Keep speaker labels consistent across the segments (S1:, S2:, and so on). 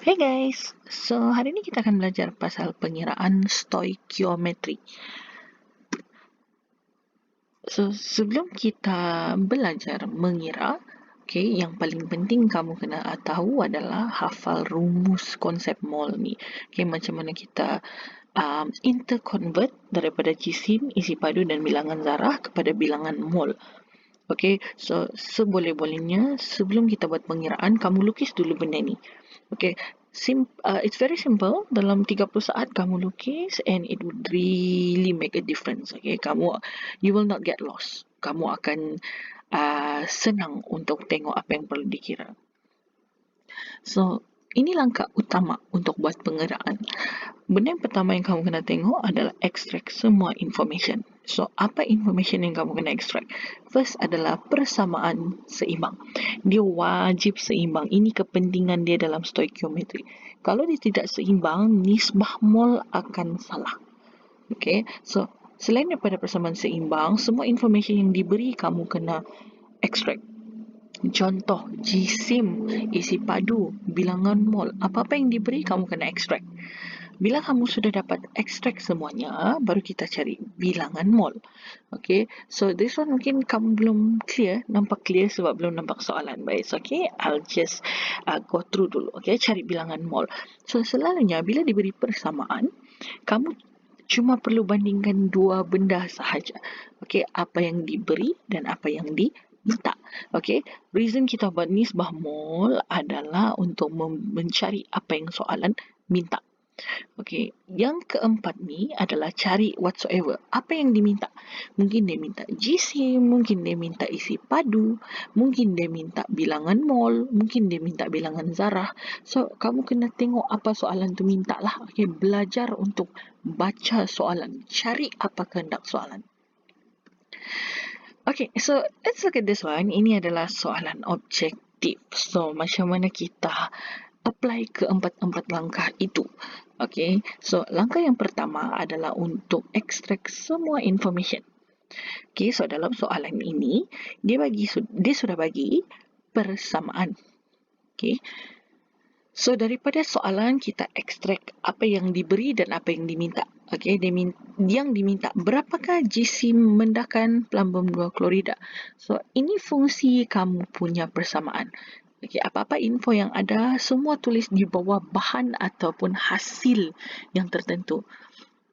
S1: Hey guys, so hari ini kita akan belajar pasal pengiraan stoikiometri. So sebelum kita belajar mengira, okay, yang paling penting kamu kena tahu adalah hafal rumus konsep mol ni. Okay, macam mana kita interconvert daripada jisim, isi padu dan bilangan zarah kepada bilangan mol. Okay, so seboleh-bolehnya sebelum kita buat pengiraan, kamu lukis dulu benda ni. Okay, it's very simple. Dalam 30 saat kamu lukis and it would really make a difference. Okay, you will not get lost. Kamu akan senang untuk tengok apa yang perlu dikira. So, ini langkah utama untuk buat pengiraan. Benda yang pertama yang kamu kena tengok adalah extract semua information. So, apa information yang kamu kena extract? First adalah persamaan seimbang. Dia wajib seimbang. Ini kepentingan dia dalam stoikiometri. Kalau dia tidak seimbang, nisbah mol akan salah. Okay, so selain daripada persamaan seimbang, semua information yang diberi kamu kena extract. Contoh, jisim, isi padu, bilangan mol, apa-apa yang diberi kamu kena extract. Bila kamu sudah dapat extract semuanya, baru kita cari bilangan mol. Okay, so this one mungkin kamu belum nampak clear sebab belum nampak soalan. Baik, so okay, I'll just go through dulu. Okay, cari bilangan mol. So selalunya bila diberi persamaan, kamu cuma perlu bandingkan dua benda sahaja. Okay, apa yang diberi dan apa yang diminta. Okay, reason kita buat nisbah mol adalah untuk mencari apa yang soalan minta. Okay, yang keempat ni adalah cari whatsoever. Apa yang diminta? Mungkin dia minta jisim, mungkin dia minta isi padu, mungkin dia minta bilangan mol, mungkin dia minta bilangan zarah. So, kamu kena tengok apa soalan tu minta lah. Okay, belajar untuk baca soalan. Cari apa kehendak soalan. Okay, so let's look at this one. Ini adalah soalan objektif. So, macam mana kita apply ke empat langkah itu. Okay, so langkah yang pertama adalah untuk extract semua information. Okay, so dalam soalan ini, dia sudah bagi persamaan. Okay, so daripada soalan kita extract apa yang diberi dan apa yang diminta. Okay, yang diminta, berapakah jisim mendakan plumbum 2 klorida? So, ini fungsi kamu punya persamaan. Okay, apa-apa info yang ada, semua tulis di bawah bahan ataupun hasil yang tertentu.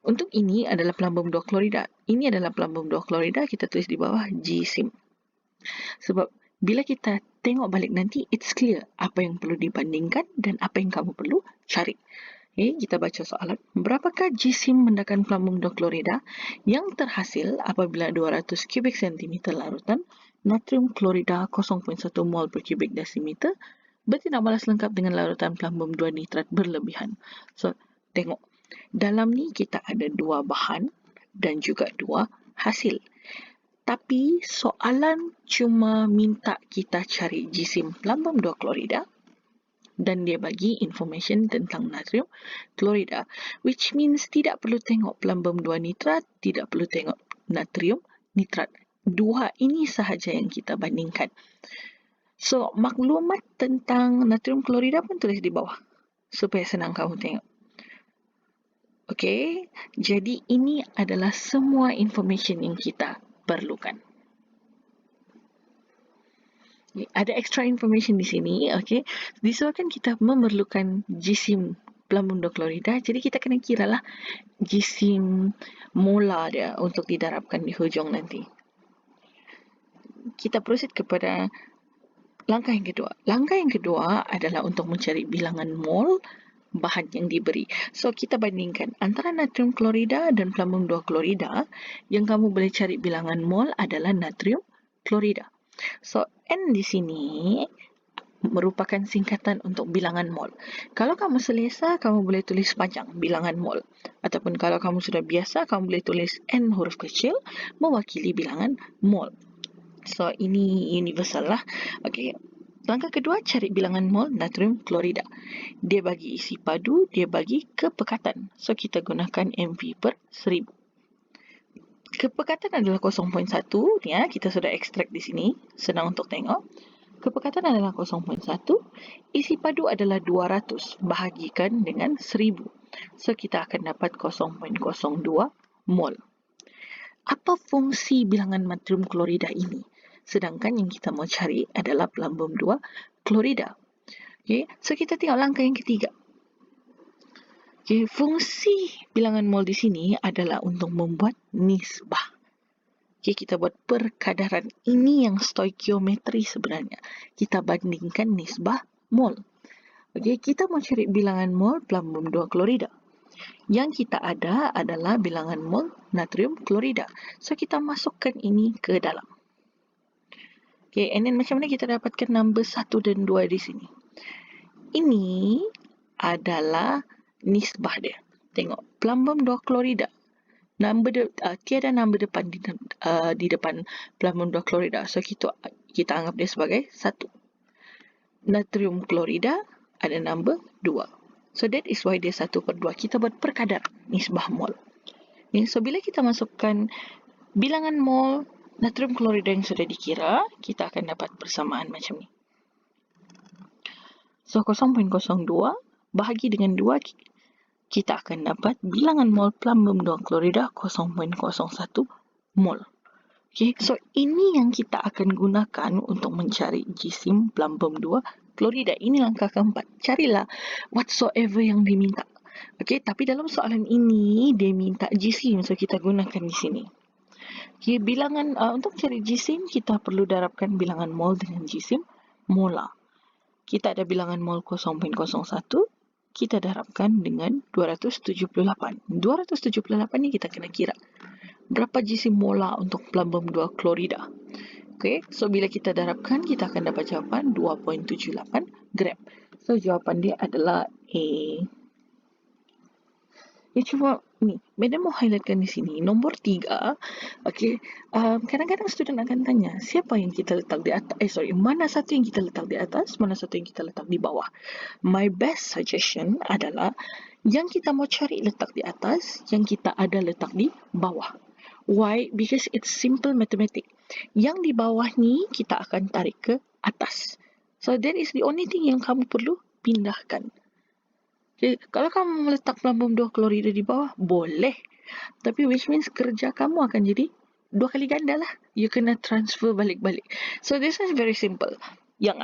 S1: Untuk ini adalah plumbum 2 klorida. Ini adalah plumbum 2 klorida, kita tulis di bawah jisim. Sebab bila kita tengok balik nanti, it's clear apa yang perlu dibandingkan dan apa yang kamu perlu cari. Okay, kita baca soalan. Berapakah jisim mendakan plumbum 2 klorida yang terhasil apabila 200 kubik sentimeter larutan natrium klorida 0.1 mol per kubik desimeter bertindak balas lengkap dengan larutan plumbum 2 nitrat berlebihan. So, tengok. Dalam ni kita ada dua bahan dan juga dua hasil. Tapi soalan cuma minta kita cari jisim plumbum 2 klorida dan dia bagi information tentang natrium klorida, which means tidak perlu tengok plumbum 2 nitrat, tidak perlu tengok natrium nitrat. Dua ini sahaja yang kita bandingkan. So, maklumat tentang natrium klorida pun tulis di bawah supaya senang kamu tengok. Okay, jadi ini adalah semua information yang kita perlukan. Ada extra information di sini, okay. Disebabkan kita memerlukan jisim plumbum 2 klorida, jadi kita kena kira lah jisim molar dia untuk didarabkan di hujung nanti. Kita proceed kepada langkah yang kedua. Langkah yang kedua adalah untuk mencari bilangan mol bahan yang diberi. So, kita bandingkan antara natrium klorida dan plumbum 2 klorida. Yang kamu boleh cari bilangan mol adalah natrium klorida. So, N di sini merupakan singkatan untuk bilangan mol. Kalau kamu selesa, kamu boleh tulis panjang bilangan mol. Ataupun kalau kamu sudah biasa, kamu boleh tulis N huruf kecil mewakili bilangan mol. So, ini universal lah. Okay. Langkah kedua, cari bilangan mol natrium klorida. Dia bagi isi padu, dia bagi kepekatan. So, kita gunakan MV per 1000. Kepekatan adalah 0.1, ya, kita sudah ekstrak di sini, senang untuk tengok. Kepekatan adalah 0.1, isi padu adalah 200 bahagikan dengan 1000. So, kita akan dapat 0.02 mol. Apa fungsi bilangan natrium klorida ini? Sedangkan yang kita mau cari adalah pelambung 2 klorida. Okay, so kita tengok langkah yang ketiga. Okay, fungsi bilangan mol di sini adalah untuk membuat nisbah. Okay, kita buat perkadaran. Ini yang stoikiometri sebenarnya. Kita bandingkan nisbah mol. Okay, kita mau cari bilangan mol pelambung 2 klorida. Yang kita ada adalah bilangan mol natrium klorida. So, kita masukkan ini ke dalam. Okay, and then macam mana kita dapatkan number 1 dan 2 di sini? Ini adalah nisbah dia. Tengok, pelambung 2 klorida. Tiada number depan di depan pelambung 2 klorida. So, kita anggap dia sebagai 1. Natrium klorida ada number 2. So, that is why dia 1/2. Kita buat perkadar nisbah mol. Okay, so, bila kita masukkan bilangan mol natrium klorida yang sudah dikira, kita akan dapat persamaan macam ni. So, 0.02 bahagi dengan 2, kita akan dapat bilangan mol pelambung 2 klorida 0.01 mol. Okay, so ini yang kita akan gunakan untuk mencari jisim pelambung 2 klorida. Ini langkah keempat. Carilah whatsoever yang diminta. Okay, tapi dalam soalan ini, dia minta jisim. So, kita gunakan di sini. Okay, bilangan untuk cari jisim, kita perlu darabkan bilangan mol dengan jisim molar. Kita ada bilangan mol 0.01, kita darabkan dengan 278. 278 ni kita kena kira. Berapa jisim molar untuk pelambung 2 klorida? Okay, so bila kita darabkan, kita akan dapat jawapan 2.78 gram. So, jawapan dia adalah A. Cuma ni, Madam mau highlightkan di sini, nombor 3. Okay, kadang-kadang student akan tanya, siapa yang kita letak di atas? Mana satu yang kita letak di atas, mana satu yang kita letak di bawah? My best suggestion adalah yang kita mau cari letak di atas, yang kita ada letak di bawah. Why? Because it's simple mathematics. Yang di bawah ni kita akan tarik ke atas. So that is the only thing yang kamu perlu pindahkan. Okay, kalau kamu meletak pelambung 2 klorida di bawah, boleh. Tapi which means kerja kamu akan jadi 2 kali ganda lah. You kena transfer balik-balik. So this is very simple. Yang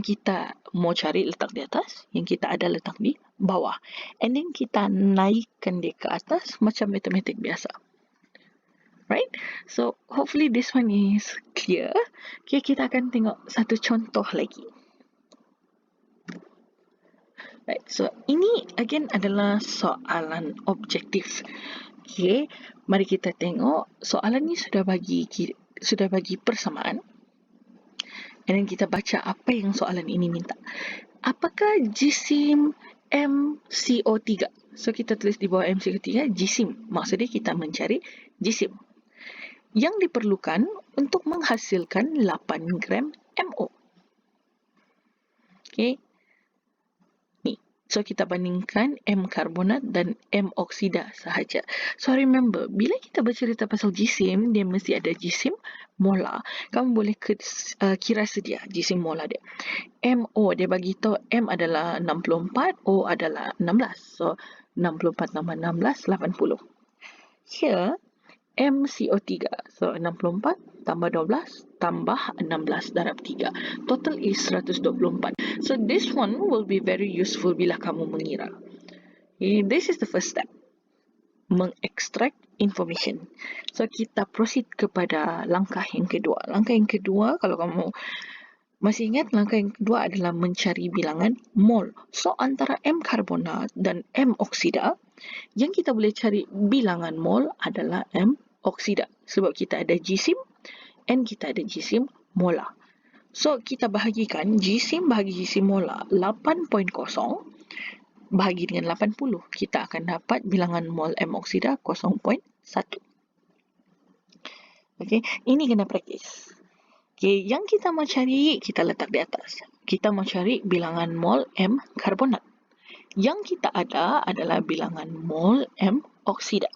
S1: kita mau cari letak di atas, yang kita ada letak di bawah. And then kita naikkan dia ke atas macam matematik biasa. Right? So hopefully this one is clear. Okay, kita akan tengok satu contoh lagi. Right, so ini again adalah soalan objektif. Okay, mari kita tengok soalan ni sudah bagi persamaan. And then kita baca apa yang soalan ini minta. Apakah jisim MCO3? So kita tulis di bawah MCO3 jisim. Maksudnya kita mencari jisim yang diperlukan untuk menghasilkan 8 gram MO. Okay. So, kita bandingkan M karbonat dan M oksida sahaja. So, remember, bila kita bercerita pasal jisim, dia mesti ada jisim molar. Kamu boleh kira sedia jisim molar dia. MO, dia bagi tahu M adalah 64, O adalah 16. So, 64 tambah 16, 80. Here, MCO3. So, 64 tambah 12 tambah 16 darab 3. Total is 124. So, this one will be very useful bila kamu mengira. Okay, this is the first step. Mengekstrak information. So, kita proceed kepada langkah yang kedua. Langkah yang kedua, kalau kamu masih ingat, langkah yang kedua adalah mencari bilangan mol. So, antara M karbonat dan M oksida, yang kita boleh cari bilangan mol adalah M oksida. Sebab kita ada jisim and kita ada jisim molar. So, kita bahagikan jisim bahagi jisim molar 8.0 bahagi dengan 80. Kita akan dapat bilangan mol M oksida 0.1. Okay, ini kena praktis. Okay, yang kita mau cari, kita letak di atas. Kita mau cari bilangan mol M karbonat. Yang kita ada adalah bilangan mol M oksida.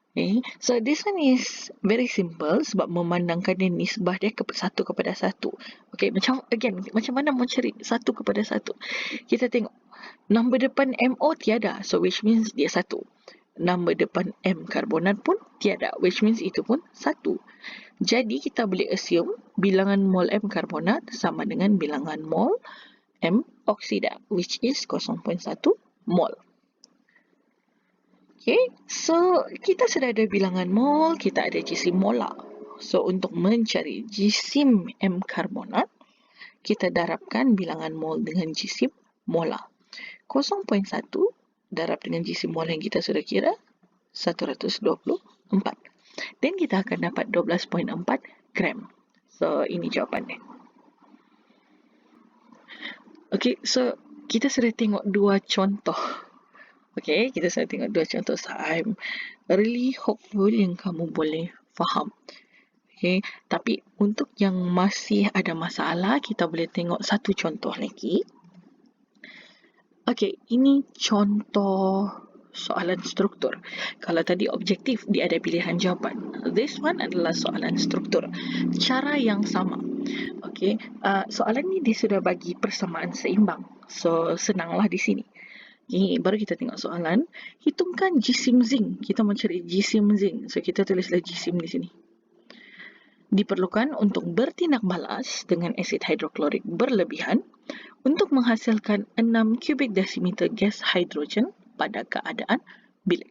S1: Okay, so this one is very simple sebab memandangkan dia nisbah dia satu kepada satu. Okay, macam mana mau cari satu kepada satu? Kita tengok nombor depan MO tiada, so which means dia satu. Nombor depan M karbonat pun tiada, which means itu pun satu. Jadi kita boleh assume bilangan mol M karbonat sama dengan bilangan mol M oksida, which is 0.1 mol. Okay, so kita sudah ada bilangan mol, kita ada jisim molar. So untuk mencari jisim M karbonat, kita darabkan bilangan mol dengan jisim molar. 0.1 darab dengan jisim mol yang kita sudah kira, 124. Dan kita akan dapat 12.4 gram. So ini jawapannya. Okay, so kita sudah tengok dua contoh. Okay, kita sudah tengok dua contoh. So I'm really hopeful yang kamu boleh faham. Okay, tapi untuk yang masih ada masalah, kita boleh tengok satu contoh lagi. Okay, ini contoh soalan struktur. Kalau tadi objektif, dia ada pilihan jawapan. This one adalah soalan struktur. Cara yang sama. Okay, soalan ni dia sudah bagi persamaan seimbang. So, senanglah di sini. Okay, baru kita tengok soalan. Hitungkan jisim zinc. Kita mau cari jisim zinc. So, kita tulislah jisim di sini. Diperlukan untuk bertindak balas dengan asid hidroklorik berlebihan untuk menghasilkan 6 kubik desimeter gas hidrogen pada keadaan bilik.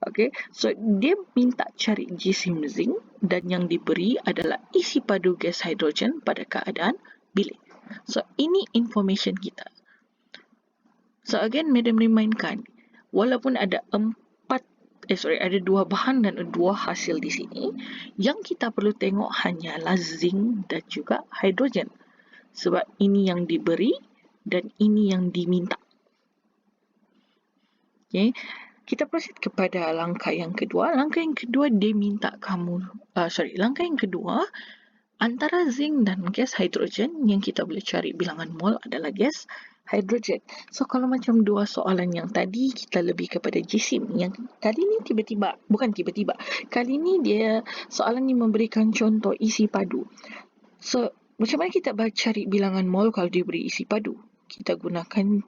S1: Okay, so dia minta cari jisim zinc dan yang diberi adalah isi padu gas hidrogen pada keadaan bilik. So ini information kita. So again, Madam remind-kan, walaupun ada ada dua bahan dan dua hasil di sini, yang kita perlu tengok hanyalah zinc dan juga hidrogen. Sebab ini yang diberi dan ini yang diminta. Okay, kita proceed kepada langkah yang kedua. Langkah yang kedua dia minta langkah yang kedua, antara zinc dan gas hidrogen yang kita boleh cari bilangan mol adalah gas hidrogen. So kalau macam dua soalan yang tadi, kita lebih kepada jisim. Yang kali ni kali ni dia soalan ni memberikan contoh isi padu. So macam mana kita cari bilangan mol kalau diberi isi padu? Kita gunakan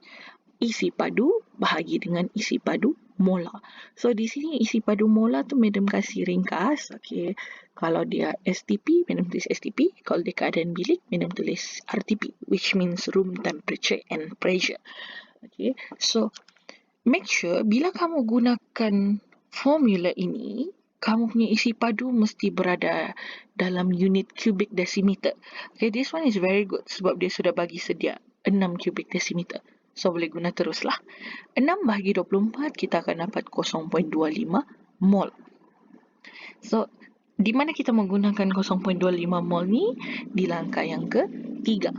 S1: isi padu bahagi dengan isi padu molar. So di sini isi padu molar tu Madam kasih ringkas. Okay. Kalau dia STP, Madam tulis STP. Kalau dia keadaan bilik, Madam tulis RTP, which means room temperature and pressure. Okay. So make sure bila kamu gunakan formula ini, kamu punya isi padu mesti berada dalam unit cubic decimeter. Okay, this one is very good sebab dia sudah bagi sedia 6 cubic decimeter. So boleh guna teruslah. 6 bahagi 24 kita akan dapat 0.25 mol. So di mana kita menggunakan 0.25 mol ni? Di langkah yang ketiga.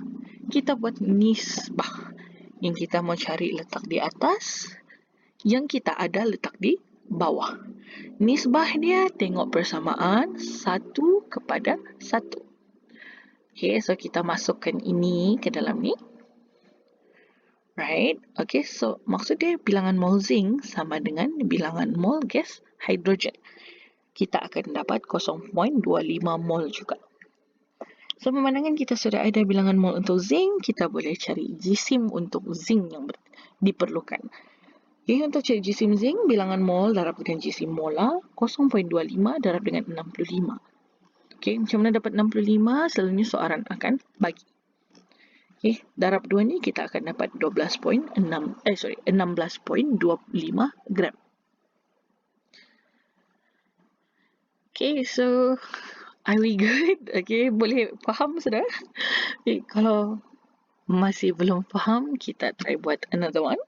S1: Kita buat nisbah. Yang kita mau cari letak di atas, yang kita ada letak di bawah. Nisbah dia tengok persamaan 1 kepada 1. Okay, so kita masukkan ini ke dalam ni. Right? Okay, so maksud dia bilangan mol zinc sama dengan bilangan mol gas hidrogen. Kita akan dapat 0.25 mol juga. So, memandangkan kita sudah ada bilangan mol untuk zinc, kita boleh cari jisim untuk zinc yang diperlukan. Okay, untuk cari jisim zinc, bilangan mol darab dengan jisim molar, 0.25 darab dengan 65. Okay, macam mana dapat 65? Selalunya soalan akan bagi. Okay, darab 2 ni kita akan dapat 16.25 gram. Okay, so are we good? Okay, boleh faham sudah? Okay, kalau masih belum faham, kita try buat another one.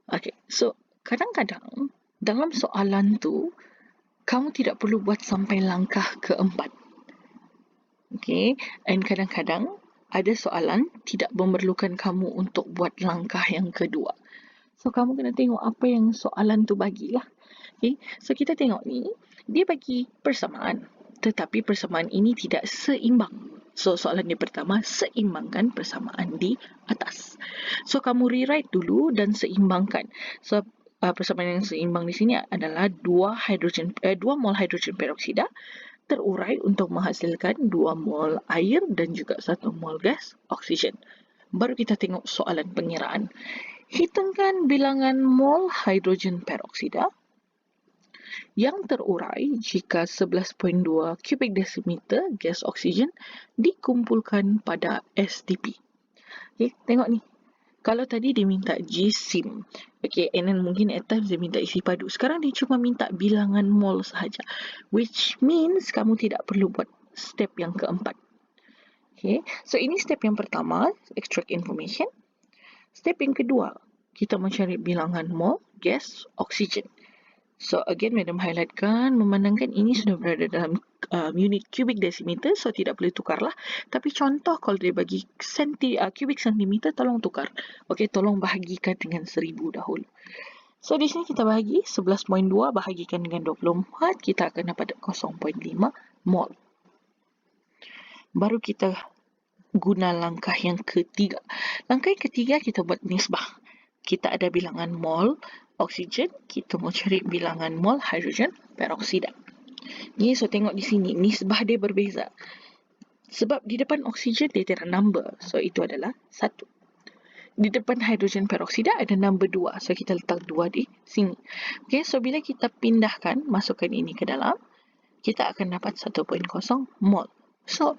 S1: Okay, so kadang-kadang dalam soalan tu, kamu tidak perlu buat sampai langkah keempat. Okay, and kadang-kadang ada soalan tidak memerlukan kamu untuk buat langkah yang kedua. So, kamu kena tengok apa yang soalan tu bagilah. Okay, so kita tengok ni, dia bagi persamaan. Tetapi persamaan ini tidak seimbang. So, soalan dia pertama, seimbangkan persamaan di atas. So, kamu rewrite dulu dan seimbangkan. So, persamaan yang seimbang di sini adalah 2 mol hidrogen peroksida terurai untuk menghasilkan 2 mol air dan juga 1 mol gas oksigen. Baru kita tengok soalan pengiraan. Hitungkan bilangan mol hidrogen peroksida yang terurai jika 11.2 kubik desimeter gas oksigen dikumpulkan pada STP. Okay, tengok ni. Kalau tadi dia minta GSIM, okay, and then mungkin at times dia minta isi padu. Sekarang dia cuma minta bilangan mol sahaja, which means kamu tidak perlu buat step yang keempat. Okay, so ini step yang pertama, extract information. Step yang kedua, kita mencari bilangan mol gas oksigen. So again, Madam highlightkan, memandangkan ini sudah berada dalam unit kubik desimeter, so tidak boleh tukarlah. Tapi contoh kalau dia bagi kubik sentimeter, tolong tukar. Okey, tolong bahagikan dengan 1000 dahulu. So di sini kita bahagi 11.2 bahagikan dengan 24, kita akan dapat 0.5 mol. Baru kita guna langkah yang ketiga. Langkah yang ketiga kita buat nisbah. Kita ada bilangan mol oksigen, kita mau cari bilangan mol hidrogen peroksida. Ni so tengok di sini, nisbah dia berbeza. Sebab di depan oksigen dia ada number, so itu adalah 1. Di depan hidrogen peroksida ada number 2, so kita letak 2 di sini. Okay, so bila kita pindahkan, masukkan ini ke dalam, kita akan dapat 1.0 mol. So,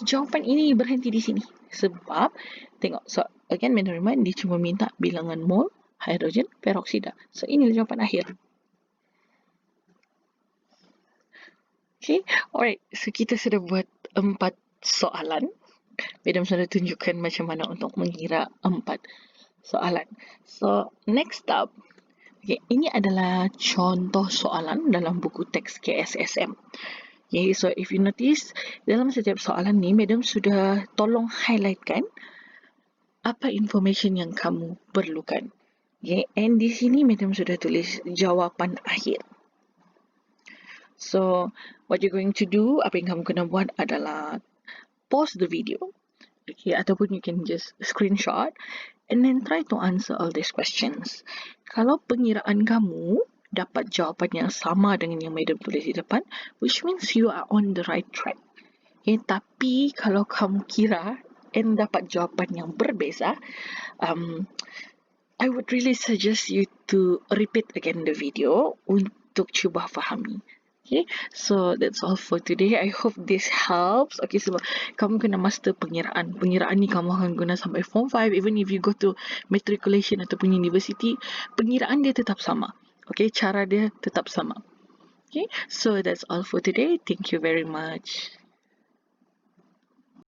S1: jawapan ini berhenti di sini. Sebab, tengok, so again, Madam dia cuma minta bilangan mol hidrogen peroksida. So, inilah jawapan akhir. Okay, alright. So, kita sudah buat 4 soalan. Madam sudah tunjukkan macam mana untuk mengira 4 soalan. So, next up, okay, ini adalah contoh soalan dalam buku teks KSSM. Okay, so if you notice, dalam setiap soalan ni, Madam sudah tolong highlightkan apa information yang kamu perlukan. Okay, and di sini Madam sudah tulis jawapan akhir. So, what you're going to do, apa yang kamu kena buat adalah pause the video, okay, ataupun you can just screenshot and then try to answer all these questions. Kalau pengiraan kamu dapat jawapan yang sama dengan yang Madam tulis di depan, which means you are on the right track. Okay, tapi kalau kamu kira and dapat jawapan yang berbeza, I would really suggest you to repeat again the video untuk cuba fahami. Okay, so that's all for today. I hope this helps. Okay, sebab kamu kena master pengiraan. Pengiraan ni kamu akan guna sampai Form 5. Even if you go to matriculation ataupun university, pengiraan dia tetap sama. Okay, cara dia tetap sama. Okay, so that's all for today. Thank you very much.